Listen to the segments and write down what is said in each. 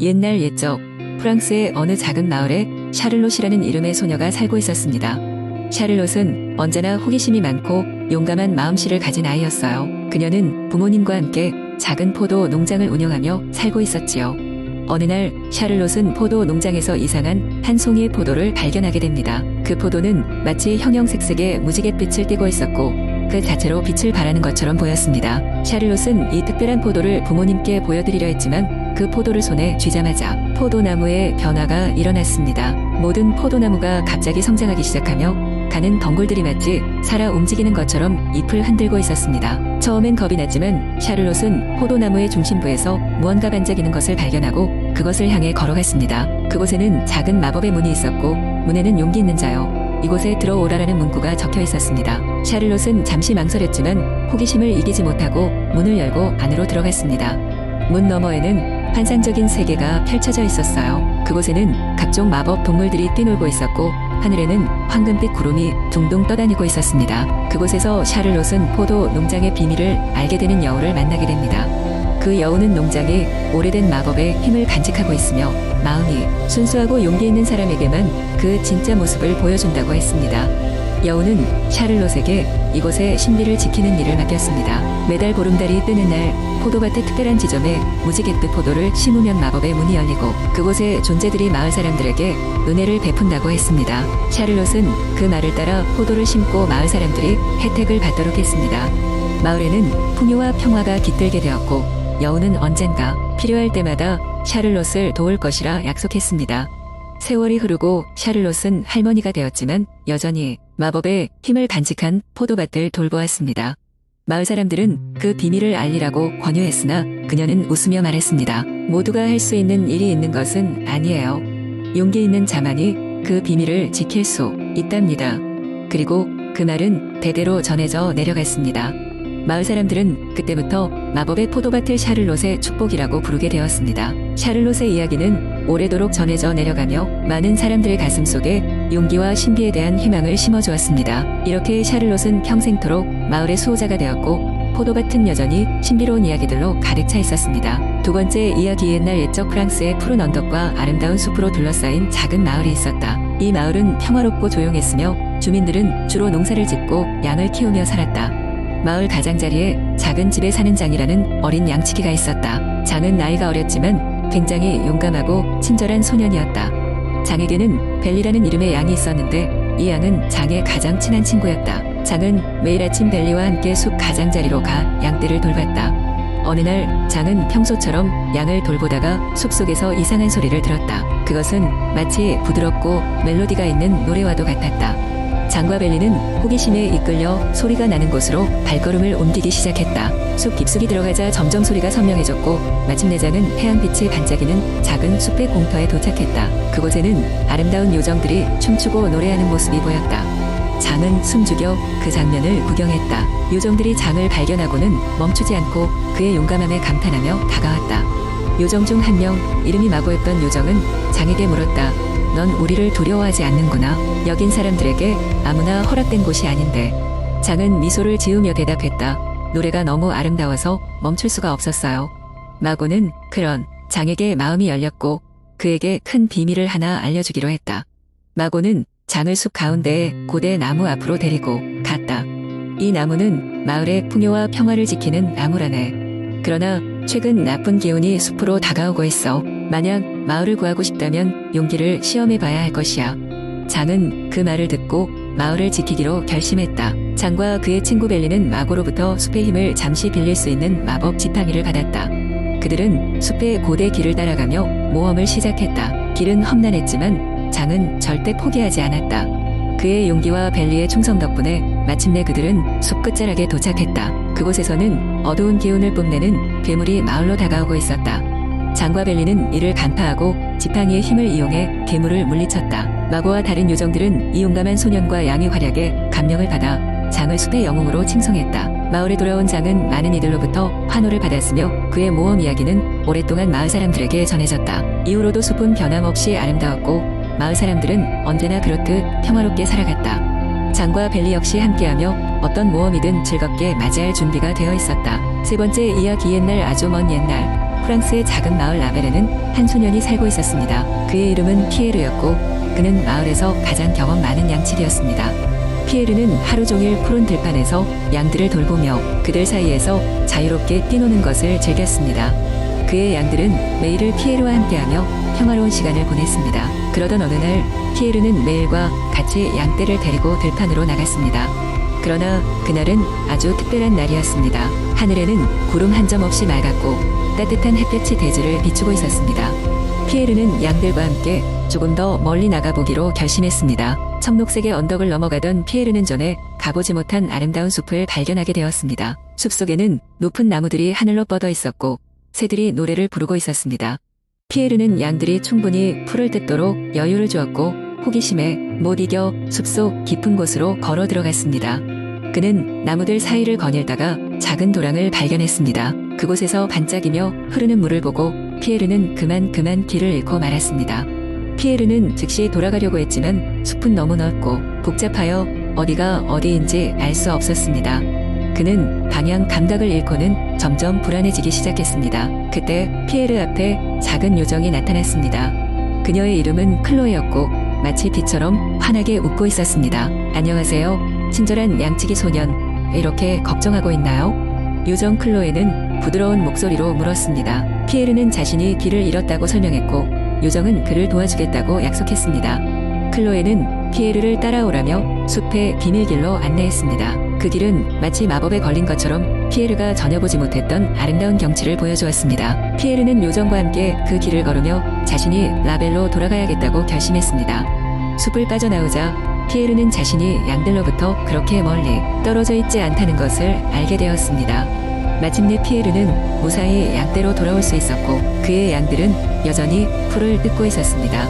옛날 옛적 프랑스의 어느 작은 마을에 샤를롯이라는 이름의 소녀가 살고 있었습니다. 샤를롯은 언제나 호기심이 많고 용감한 마음씨를 가진 아이였어요. 그녀는 부모님과 함께 작은 포도 농장을 운영하며 살고 있었지요. 어느 날 샤를롯은 포도 농장에서 이상한 한 송이의 포도를 발견하게 됩니다. 그 포도는 마치 형형색색의 무지갯빛을 띠고 있었고 그 자체로 빛을 발하는 것처럼 보였습니다. 샤를롯은 이 특별한 포도를 부모님께 보여드리려 했지만 그 포도를 손에 쥐자마자 포도나무에 변화가 일어났습니다. 모든 포도나무가 갑자기 성장하기 시작하며 가는 덩굴들이 마치 살아 움직이는 것처럼 잎을 흔들고 있었습니다. 처음엔 겁이 났지만 샤를롯은 포도나무의 중심부에서 무언가 반짝이는 것을 발견하고 그것을 향해 걸어갔습니다. 그곳에는 작은 마법의 문이 있었고 문에는 용기 있는 자여 이곳에 들어오라라는 문구가 적혀 있었습니다. 샤를롯은 잠시 망설였지만 호기심을 이기지 못하고 문을 열고 안으로 들어갔습니다. 문 너머에는 환상적인 세계가 펼쳐져 있었어요. 그곳에는 각종 마법 동물들이 뛰놀고 있었고 하늘에는 황금빛 구름이 둥둥 떠다니고 있었습니다. 그곳에서 샤를롯은 포도 농장의 비밀을 알게 되는 여우를 만나게 됩니다. 그 여우는 농장에 오래된 마법의 힘을 간직하고 있으며 마음이 순수하고 용기 있는 사람에게만 그 진짜 모습을 보여준다고 했습니다. 여우는 샤를롯에게 이곳의 신비를 지키는 일을 맡겼습니다. 매달 보름달이 뜨는 날 포도밭의 특별한 지점에 무지갯빛 포도를 심으면 마법의 문이 열리고 그곳의 존재들이 마을 사람들에게 은혜를 베푼다고 했습니다. 샤를롯은 그 말을 따라 포도를 심고 마을 사람들이 혜택을 받도록 했습니다. 마을에는 풍요와 평화가 깃들게 되었고 여우는 언젠가 필요할 때마다 샤를롯을 도울 것이라 약속했습니다. 세월이 흐르고 샤를롯은 할머니가 되었지만 여전히 마법의 힘을 간직한 포도밭을 돌보았습니다. 마을 사람들은 그 비밀을 알리라고 권유했으나 그녀는 웃으며 말했습니다. 모두가 할 수 있는 일이 있는 것은 아니에요. 용기 있는 자만이 그 비밀을 지킬 수 있답니다. 그리고 그 말은 대대로 전해져 내려갔습니다. 마을 사람들은 그때부터 마법의 포도밭을 샤를롯의 축복이라고 부르게 되었습니다. 샤를롯의 이야기는 오래도록 전해져 내려가며 많은 사람들의 가슴 속에 용기와 신비에 대한 희망을 심어주었습니다. 이렇게 샤를롯은 평생토록 마을의 수호자가 되었고 포도밭은 여전히 신비로운 이야기들로 가득 차 있었습니다. 두 번째 이야기 옛날 옛적 프랑스의 푸른 언덕과 아름다운 숲으로 둘러싸인 작은 마을이 있었다. 이 마을은 평화롭고 조용했으며 주민들은 주로 농사를 짓고 양을 키우며 살았다. 마을 가장자리에 작은 집에 사는 장이라는 어린 양치기가 있었다. 장은 나이가 어렸지만 굉장히 용감하고 친절한 소년이었다. 장에게는 벨리라는 이름의 양이 있었는데 이 양은 장의 가장 친한 친구였다. 장은 매일 아침 벨리와 함께 숲 가장자리로 가 양떼를 돌봤다. 어느 날 장은 평소처럼 양을 돌보다가 숲속에서 이상한 소리를 들었다. 그것은 마치 부드럽고 멜로디가 있는 노래와도 같았다. 장과 벨리는 호기심에 이끌려 소리가 나는 곳으로 발걸음을 옮기기 시작했다. 숲 깊숙이 들어가자 점점 소리가 선명해졌고 마침내 장은 태양빛이 반짝이는 작은 숲의 공터에 도착했다. 그곳에는 아름다운 요정들이 춤추고 노래하는 모습이 보였다. 장은 숨죽여 그 장면을 구경했다. 요정들이 장을 발견하고는 멈추지 않고 그의 용감함에 감탄하며 다가왔다. 요정 중 한 명, 이름이 마고였던 요정은 장에게 물었다. 넌 우리를 두려워하지 않는구나. 여긴 사람들에게 아무나 허락된 곳이 아닌데. 장은 미소를 지으며 대답했다. 노래가 너무 아름다워서 멈출 수가 없었어요. 마고는 그런 장에게 마음이 열렸고 그에게 큰 비밀을 하나 알려주기로 했다. 마고는 장을 숲 가운데에 고대 나무 앞으로 데리고 갔다. 이 나무는 마을의 풍요와 평화를 지키는 나무라네. 그러나 최근 나쁜 기운이 숲으로 다가오고 있어. 만약 마을을 구하고 싶다면 용기를 시험해봐야 할 것이야. 장은 그 말을 듣고 마을을 지키기로 결심했다. 장과 그의 친구 벨리는 마고로부터 숲의 힘을 잠시 빌릴 수 있는 마법 지팡이를 받았다. 그들은 숲의 고대 길을 따라가며 모험을 시작했다. 길은 험난했지만 장은 절대 포기하지 않았다. 그의 용기와 벨리의 충성 덕분에 마침내 그들은 숲 끝자락에 도착했다. 그곳에서는 어두운 기운을 뽐내는 괴물이 마을로 다가오고 있었다. 장과 벨리는 이를 간파하고 지팡이의 힘을 이용해 괴물을 물리쳤다. 마고와 다른 요정들은 이 용감한 소년과 양의 활약에 감명을 받아 장을 숲의 영웅으로 칭송했다. 마을에 돌아온 장은 많은 이들로부터 환호를 받았으며 그의 모험 이야기는 오랫동안 마을 사람들에게 전해졌다. 이후로도 숲은 변함없이 아름다웠고 마을 사람들은 언제나 그렇듯 평화롭게 살아갔다. 장과 벨리 역시 함께하며 어떤 모험이든 즐겁게 맞이할 준비가 되어 있었다. 세 번째 이야기 옛날 아주 먼 옛날 프랑스의 작은 마을 라벨에는 한 소년이 살고 있었습니다. 그의 이름은 피에르였고 그는 마을에서 가장 경험 많은 양치기였습니다. 피에르는 하루 종일 푸른 들판에서 양들을 돌보며 그들 사이에서 자유롭게 뛰노는 것을 즐겼습니다. 그의 양들은 매일을 피에르와 함께하며 평화로운 시간을 보냈습니다. 그러던 어느 날 피에르는 매일과 같이 양떼를 데리고 들판으로 나갔습니다. 그러나 그날은 아주 특별한 날이었습니다. 하늘에는 구름 한 점 없이 맑았고 따뜻한 햇볕이 대지를 비추고 있었습니다. 피에르는 양들과 함께 조금 더 멀리 나가보기로 결심했습니다. 청록색의 언덕을 넘어가던 피에르는 전에 가보지 못한 아름다운 숲을 발견하게 되었습니다. 숲속에는 높은 나무들이 하늘로 뻗어 있었고 새들이 노래를 부르고 있었습니다. 피에르는 양들이 충분히 풀을 뜯도록 여유를 주었고 호기심에 못 이겨 숲속 깊은 곳으로 걸어 들어갔습니다. 그는 나무들 사이를 거닐다가 작은 도랑을 발견했습니다. 그곳에서 반짝이며 흐르는 물을 보고 피에르는 그만 길을 잃고 말았습니다. 피에르는 즉시 돌아가려고 했지만 숲은 너무 넓고 복잡하여 어디가 어디인지 알 수 없었습니다. 그는 방향 감각을 잃고는 점점 불안해지기 시작했습니다. 그때 피에르 앞에 작은 요정이 나타났습니다. 그녀의 이름은 클로에였고 마치 빛처럼 환하게 웃고 있었습니다. 안녕하세요. 친절한 양치기 소년. 이렇게 걱정하고 있나요? 요정 클로에는 부드러운 목소리로 물었습니다. 피에르는 자신이 길을 잃었다고 설명했고 요정은 그를 도와주겠다고 약속했습니다. 클로에는 피에르를 따라오라며 숲의 비밀길로 안내했습니다. 그 길은 마치 마법에 걸린 것처럼 피에르가 전혀 보지 못했던 아름다운 경치를 보여주었습니다. 피에르는 요정과 함께 그 길을 걸으며 자신이 라벨로 돌아가야겠다고 결심했습니다. 숲을 빠져나오자 피에르는 자신이 양들로부터 그렇게 멀리 떨어져 있지 않다는 것을 알게 되었습니다. 마침내 피에르는 무사히 양떼로 돌아올 수 있었고 그의 양들은 여전히 풀을 뜯고 있었습니다.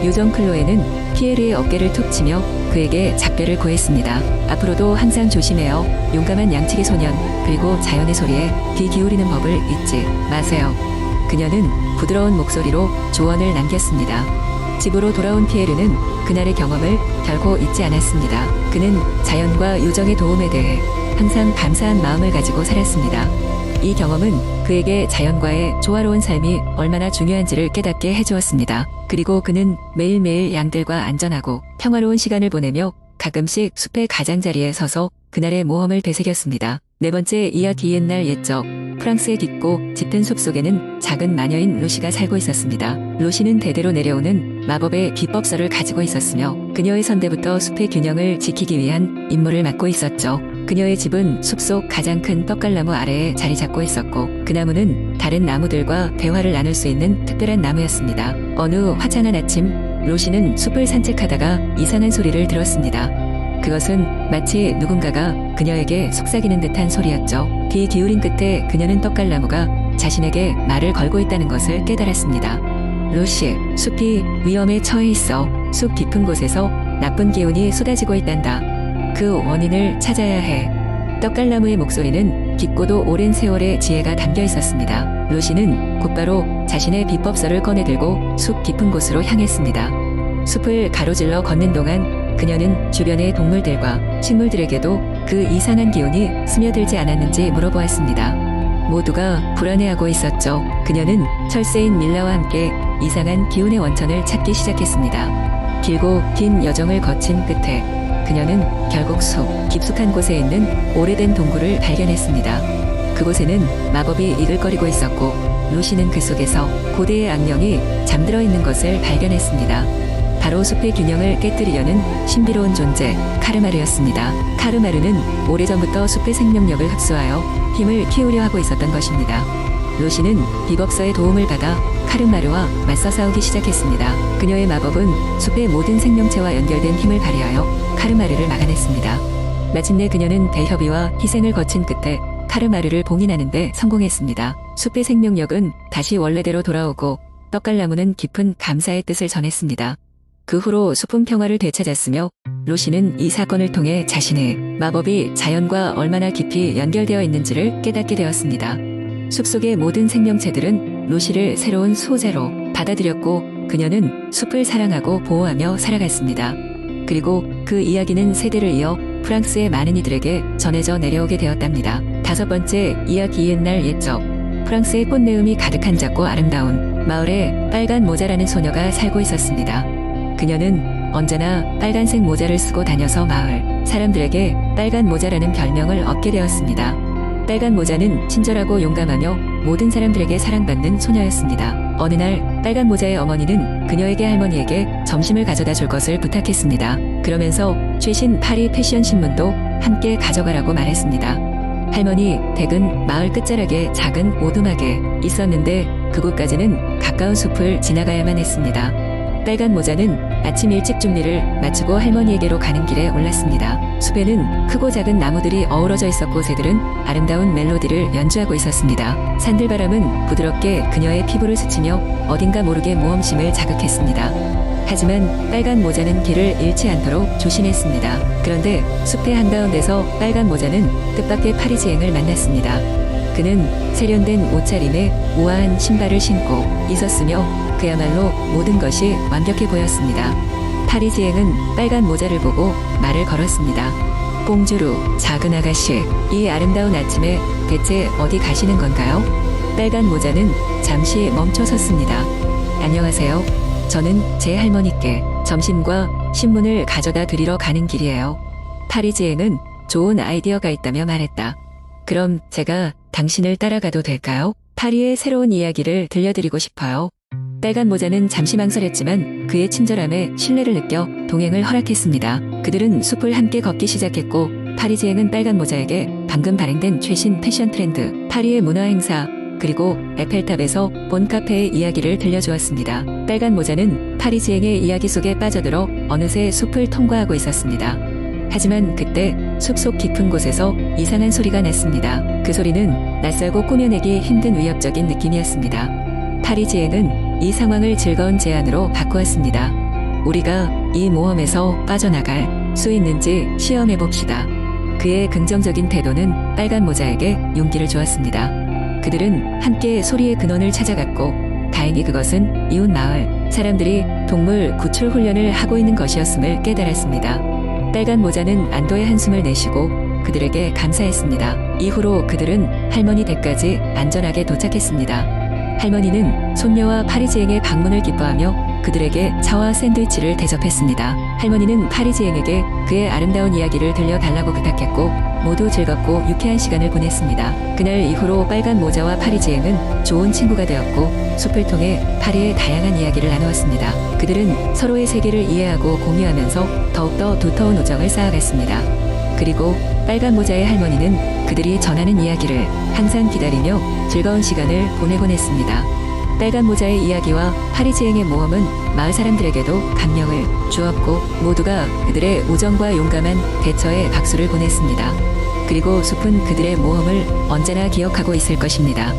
요정 클로에는 피에르의 어깨를 툭 치며 그에게 작별을 구했습니다. 앞으로도 항상 조심해요. 용감한 양치기 소년. 그리고 자연의 소리에 귀 기울이는 법을 잊지 마세요. 그녀는 부드러운 목소리로 조언을 남겼습니다. 집으로 돌아온 피에르는 그날의 경험을 결코 잊지 않았습니다. 그는 자연과 요정의 도움에 대해 항상 감사한 마음을 가지고 살았습니다. 이 경험은 그에게 자연과의 조화로운 삶이 얼마나 중요한지를 깨닫게 해주었습니다. 그리고 그는 매일매일 양들과 안전하고 평화로운 시간을 보내며 가끔씩 숲의 가장자리에 서서 그날의 모험을 되새겼습니다. 네 번째 이야기 옛날 옛적 프랑스의 깊고 짙은 숲속에는 작은 마녀인 루시가 살고 있었습니다. 루시는 대대로 내려오는 마법의 비법서를 가지고 있었으며 그녀의 선대부터 숲의 균형을 지키기 위한 임무를 맡고 있었죠. 그녀의 집은 숲속 가장 큰 떡갈나무 아래에 자리 잡고 있었고 그 나무는 다른 나무들과 대화를 나눌 수 있는 특별한 나무였습니다. 어느 화창한 아침 루시는 숲을 산책하다가 이상한 소리를 들었습니다. 그것은 마치 누군가가 그녀에게 속삭이는 듯한 소리였죠. 귀 기울인 끝에 그녀는 떡갈나무가 자신에게 말을 걸고 있다는 것을 깨달았습니다. 루시, 숲이 위험에 처해 있어. 숲 깊은 곳에서 나쁜 기운이 쏟아지고 있단다. 그 원인을 찾아야 해. 떡갈나무의 목소리는 깊고도 오랜 세월의 지혜가 담겨 있었습니다. 루시는 곧바로 자신의 비법서를 꺼내들고 숲 깊은 곳으로 향했습니다. 숲을 가로질러 걷는 동안 그녀는 주변의 동물들과 식물들에게도 그 이상한 기운이 스며들지 않았는지 물어보았습니다. 모두가 불안해하고 있었죠. 그녀는 철새인 밀라와 함께 이상한 기운의 원천을 찾기 시작했습니다. 길고 긴 여정을 거친 끝에 그녀는 결국 숲 깊숙한 곳에 있는 오래된 동굴을 발견했습니다. 그곳에는 마법이 이글거리고 있었고 루시는 그 속에서 고대의 악령이 잠들어 있는 것을 발견했습니다. 바로 숲의 균형을 깨뜨리려는 신비로운 존재 카르마르였습니다. 카르마르는 오래전부터 숲의 생명력을 흡수하여 힘을 키우려 하고 있었던 것입니다. 루시는 비법서의 도움을 받아 카르마르와 맞서 싸우기 시작했습니다. 그녀의 마법은 숲의 모든 생명체와 연결된 힘을 발휘하여 카르마르를 막아냈습니다. 마침내 그녀는 대협의와 희생을 거친 끝에 카르마르를 봉인하는 데 성공했습니다. 숲의 생명력은 다시 원래대로 돌아오고 떡갈나무는 깊은 감사의 뜻을 전했습니다. 그 후로 숲은 평화를 되찾았으며 루시는 이 사건을 통해 자신의 마법이 자연과 얼마나 깊이 연결되어 있는지를 깨닫게 되었습니다. 숲속의 모든 생명체들은 루시를 새로운 소재로 받아들였고 그녀는 숲을 사랑하고 보호하며 살아갔습니다. 그리고 그 이야기는 세대를 이어 프랑스의 많은 이들에게 전해져 내려오게 되었답니다. 다섯 번째 이야기 옛날 옛적 프랑스의 꽃내음이 가득한 작고 아름다운 마을에 빨간 모자라는 소녀가 살고 있었습니다. 그녀는 언제나 빨간색 모자를 쓰고 다녀서 마을 사람들에게 빨간 모자라는 별명을 얻게 되었습니다. 빨간 모자는 친절하고 용감하며 모든 사람들에게 사랑받는 소녀였습니다. 어느 날 빨간 모자의 어머니는 그녀에게 할머니에게 점심을 가져다 줄 것을 부탁했습니다. 그러면서 최신 파리 패션 신문도 함께 가져가라고 말했습니다. 할머니 댁은 마을 끝자락에 작은 오두막에 있었는데 그곳까지는 가까운 숲을 지나가야만 했습니다. 빨간 모자는 아침 일찍 준비를 마치고 할머니에게로 가는 길에 올랐습니다. 숲에는 크고 작은 나무들이 어우러져 있었고 새들은 아름다운 멜로디를 연주하고 있었습니다. 산들바람은 부드럽게 그녀의 피부를 스치며 어딘가 모르게 모험심을 자극했습니다. 하지만 빨간 모자는 길을 잃지 않도록 조심했습니다. 그런데 숲의 한가운데서 빨간 모자는 뜻밖의 파리지앵을 만났습니다. 그는 세련된 옷차림에 우아한 신발을 신고 있었으며 그야말로 모든 것이 완벽해 보였습니다. 파리지앵은 빨간 모자를 보고 말을 걸었습니다. 봉주루, 작은 아가씨, 이 아름다운 아침에 대체 어디 가시는 건가요? 빨간 모자는 잠시 멈춰 섰습니다. 안녕하세요. 저는 제 할머니께 점심과 신문을 가져다 드리러 가는 길이에요. 파리지앵은 좋은 아이디어가 있다며 말했다. 그럼 제가 당신을 따라가도 될까요? 파리의 새로운 이야기를 들려드리고 싶어요. 빨간 모자는 잠시 망설였지만 그의 친절함에 신뢰를 느껴 동행을 허락했습니다. 그들은 숲을 함께 걷기 시작했고 파리지앵은 빨간 모자에게 방금 발행된 최신 패션 트렌드, 파리의 문화 행사, 그리고 에펠탑에서 본 카페의 이야기를 들려주었습니다. 빨간 모자는 파리지앵의 이야기 속에 빠져들어 어느새 숲을 통과하고 있었습니다. 하지만 그때 숲속 깊은 곳에서 이상한 소리가 났습니다. 그 소리는 낯설고 꾸며내기 힘든 위협적인 느낌이었습니다. 파리지앵은 이 상황을 즐거운 제안으로 바꾸었습니다. 우리가 이 모험에서 빠져나갈 수 있는지 시험해봅시다. 그의 긍정적인 태도는 빨간 모자에게 용기를 주었습니다. 그들은 함께 소리의 근원을 찾아갔고 다행히 그것은 이웃 마을 사람들이 동물 구출 훈련을 하고 있는 것이었음을 깨달았습니다. 빨간 모자는 안도의 한숨을 내쉬고 그들에게 감사했습니다. 이후로 그들은 할머니 댁까지 안전하게 도착했습니다. 할머니는 손녀와 파리지앵의 방문을 기뻐하며 그들에게 차와 샌드위치를 대접했습니다. 할머니는 파리지앵에게 그의 아름다운 이야기를 들려달라고 부탁했고 모두 즐겁고 유쾌한 시간을 보냈습니다. 그날 이후로 빨간 모자와 파리지앵은 좋은 친구가 되었고 숲을 통해 파리의 다양한 이야기를 나누었습니다. 그들은 서로의 세계를 이해하고 공유하면서 더욱더 두터운 우정을 쌓아갔습니다. 그리고 빨간 모자의 할머니는 그들이 전하는 이야기를 항상 기다리며 즐거운 시간을 보내곤 했습니다. 빨간 모자의 이야기와 파리지앵의 모험은 마을 사람들에게도 감명을 주었고 모두가 그들의 우정과 용감한 대처에 박수를 보냈습니다. 그리고 숲은 그들의 모험을 언제나 기억하고 있을 것입니다.